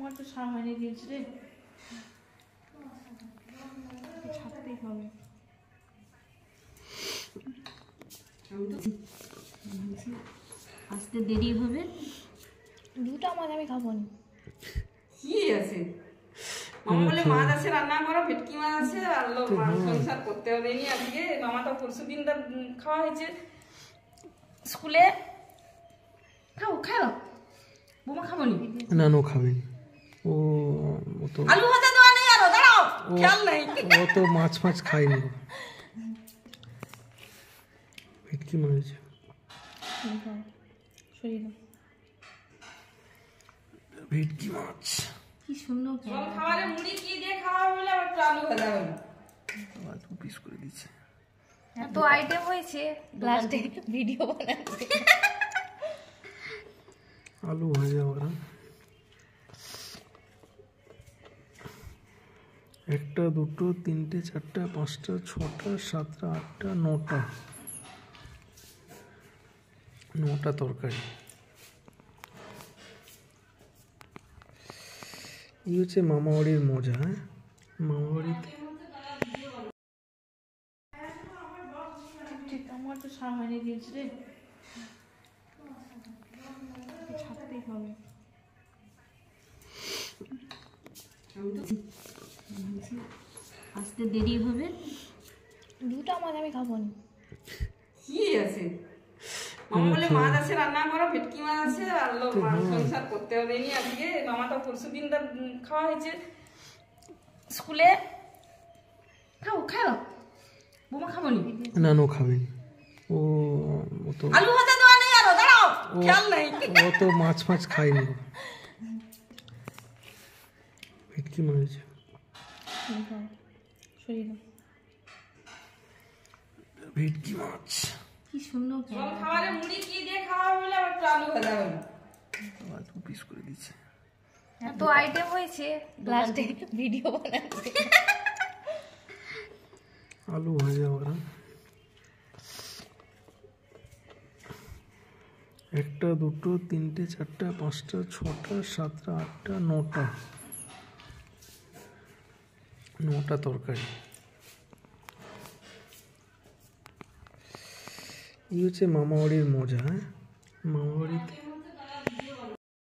আমার তো সারা হয়নি দিয়েছে রে, ছাড়তেই হবে। আসতে দেরি হবে, দুটো মাছ আমি খাবো না। কি আছে মামা বলে মাছ আছে রান্না করো, ভেটকি মাছ আছে, আর সংসার করতে হবে নি আজকে। মামা তো পরশু দিন খাওয়া হয়েছে স্কুলে। খাও খাও, বোমা খাবো নি? না নো খাবেন। ও তো আলু ভাজা দেওয়া নেই, আরো দাঁড়াও, খেয়াল নেই। ও তো মাছ মাছ খায়নি, ভেটকি মাছ। ভেটকি মাছ কি সুন্দর খাবারে মুড়ি কি দিয়ে খাওয়া বলে আবার একটু আলু ভাজা হলো, দু পিস করে দিচ্ছে। এত আইটেম হয়েছে, লাস্টে ভিডিও বানাচ্ছে। আলু ভাজা ওরা একটা দুটো তিনটে চারটা পাঁচটা ছটা সাতটা আটটা নটা তরকারি। এই হচ্ছে মামাবাড়ির মজা। হ্যাঁ, মামাবাড়িতে আমার তো সারা হয়নি দিয়েছে রে, ছাড়তেই হবে। আসতে দেরি হবে, দুটো মাছ আমি খাবো না। কি আছে মামা বলে মাছ আছে রান্না করো, ভেটকি মাছ আছে, আর সংসার করতে হবে নি আজকে। মামা তো পরশু দিন খাওয়া হয়েছে স্কুলে। খাও খাও, বোমা খাবো নি? না নো খাবেন। ও তো আলু ভাজা দেওয়া নেই, আরো দাঁড়াও, খেয়াল নেই। ও তো মাছ মাছ খায়নি, ভেটকি মাছ। ভেটকি মাছ কি সুন্দর খাবারে মুড়ি কি দিয়ে খাওয়া বলে আবার একটু আলু ভাজা হলো, দু পিস করে দিচ্ছে। এত আইটেম হয়েছে, লাস্টে ভিডিও বানাচ্ছে। আলু ভাজা ওরা একটা দুটো তিনটে চারটা পাঁচটা ছটা সাতটা আটটা নটা তরকারি। এই হচ্ছে মামাবাড়ির মজা। হ্যাঁ, মামাবাড়িতে